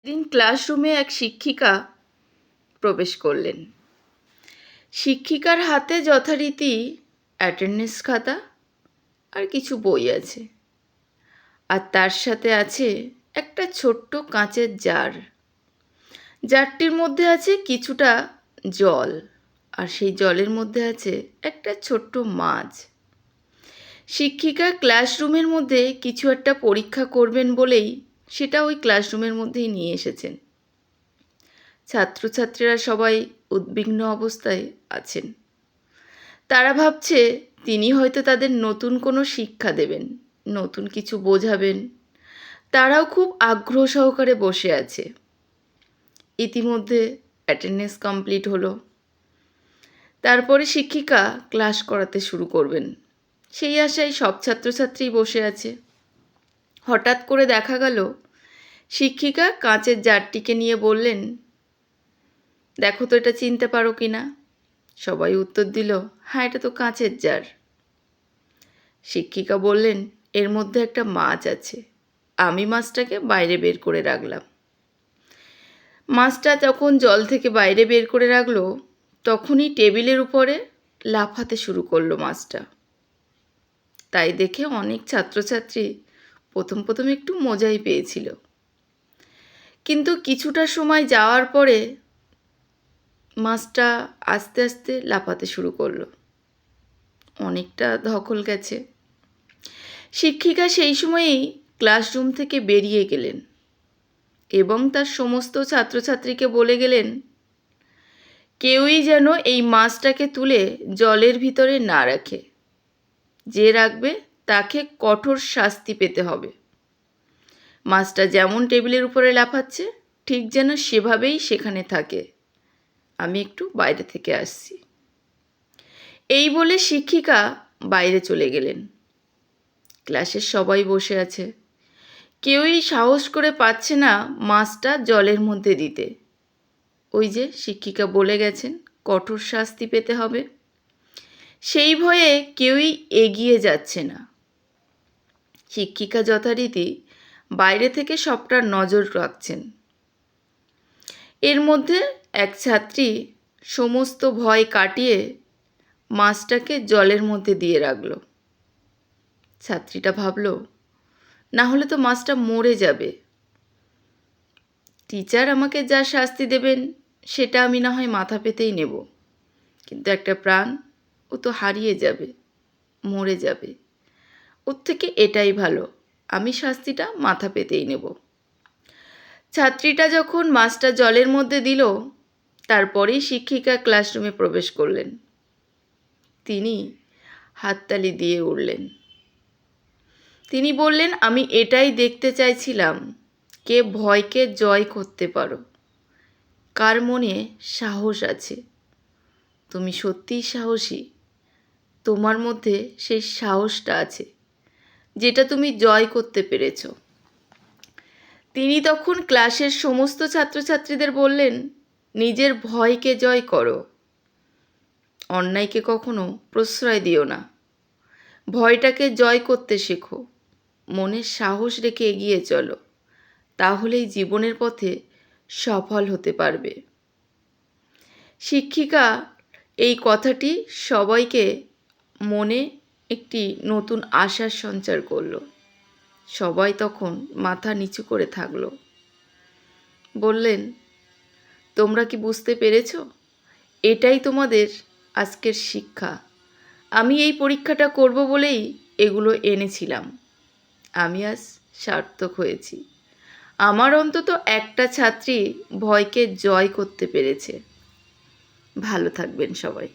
দিন ক্লাসরুমে এক শিক্ষিকা প্রবেশ করলেন। শিক্ষিকার হাতে যথারীতি অ্যাটেন্ডেন্স খাতা আর কিছু বই আছে, আর তার সাথে আছে একটা ছোট্ট কাঁচের জার। জারটির মধ্যে আছে কিছুটা জল, আর সেই জলের মধ্যে আছে একটা ছোট্ট মাছ। শিক্ষিকা ক্লাসরুমের মধ্যে কিছু একটা পরীক্ষা করবেন বলেই সেটা ওই ক্লাসরুমের মধ্যেই নিয়ে এসেছেন। ছাত্রছাত্রীরা সবাই উদ্বিগ্ন অবস্থায় আছেন। তারা ভাবছে তিনি হয়তো তাদের নতুন কোনো শিক্ষা দেবেন, নতুন কিছু বোঝাবেন। তারাও খুব আগ্রহ সহকারে বসে আছে। ইতিমধ্যে অ্যাটেন্ডেন্স কমপ্লিট হলো। তারপরে শিক্ষিকা ক্লাস করাতে শুরু করবেন, সেই আশায় সব ছাত্রছাত্রী বসে আছে। হঠাৎ করে দেখা গেল শিক্ষিকা কাঁচের জারটিকে নিয়ে বললেন, দেখো তো এটা চিনতে পারো কি না? সবাই উত্তর দিল, হ্যাঁ, এটা তো কাঁচের জার। শিক্ষিকা বললেন, এর মধ্যে একটা মাছ আছে, আমি মাছটাকে বাইরে বের করে রাখলাম। মাছটা যখন জল থেকে বাইরে বের করে রাখলো, তখনই টেবিলের উপরে লাফাতে শুরু করলো মাছটা। তাই দেখে অনেক ছাত্রছাত্রী প্রথম একটু মজাই পেয়েছিল, কিন্তু কিছুটা সময় যাওয়ার পরে মাছটা আস্তে আস্তে লাফাতে শুরু করলো। অনেকটা ধকল গেছে। শিক্ষিকা সেই সময়েই ক্লাসরুম থেকে বেরিয়ে গেলেন এবং তার সমস্ত ছাত্রছাত্রীকে বলে গেলেন, কেউই যেন এই মাছটাকে তুলে জলের ভিতরে না রাখে। যে রাখবে তাকে কঠোর শাস্তি পেতে হবে। মাছটা যেমন টেবিলের উপরে লাফাচ্ছে ঠিক যেন সেভাবেই সেখানে থাকে। আমি একটু বাইরে থেকে আসছি। এই বলে শিক্ষিকা বাইরে চলে গেলেন। ক্লাসের সবাই বসে আছে। কেউই সাহস করে পাচ্ছে না মাছটা জলের মধ্যে দিতে। ওই যে শিক্ষিকা বলে গেছেন কঠোর শাস্তি পেতে হবে, সেই ভয়ে কেউই এগিয়ে যাচ্ছে না। শিক্ষিকা যথারীতি বাইরে থেকে সবটার নজর রাখছেন। এর মধ্যে এক ছাত্রী সমস্ত ভয় কাটিয়ে মাছটাকে জলের মধ্যে দিয়ে রাখল। ছাত্রীটা ভাবল, না হলে তো মাছটা মরে যাবে। টিচার আমাকে যা শাস্তি দেবেন সেটা আমি না হয় মাথা পেতেই নেব, কিন্তু একটা প্রাণ, ও তো হারিয়ে যাবে, মরে যাবে। ওর থেকে এটাই ভালো, আমি শাস্তিটা মাথা পেতেই নেব। ছাত্রীটা যখন মাছটা জলের মধ্যে দিল, তারপরেই শিক্ষিকা ক্লাসরুমে প্রবেশ করলেন। তিনি হাততালি দিয়ে উঠলেন। তিনি বললেন, আমি এটাই দেখতে চাইছিলাম, কে ভয়কে জয় করতে পারো, কার মনে সাহস আছে। তুমি সত্যিই সাহসী, তোমার মধ্যে সেই সাহসটা আছে যেটা তুমি জয় করতে পেরেছ। তিনি তখন ক্লাসের সমস্ত ছাত্রছাত্রীদের বললেন, নিজের ভয়কে জয় করো, অন্যায়কে কখনো প্রশ্রয় দিও না, ভয়টাকে জয় করতে শেখো, মনে সাহস রেখে এগিয়ে চলো, তাহলেই জীবনের পথে সফল হতে পারবে। শিক্ষিকা এই কথাটি সবাইকে মনে একটি নতুন আশার সঞ্চার করল। সবাই তখন মাথা নিচু করে থাকলো। বললেন, তোমরা কি বুঝতে পেরেছ? এটাই তোমাদের আজকের শিক্ষা। আমি এই পরীক্ষাটা করব বলেই এগুলো এনেছিলাম। আমি আজ সার্থক হয়েছি। আমার অন্তত একটা ছাত্রী ভয়কে জয় করতে পেরেছে। ভালো থাকবেন সবাই।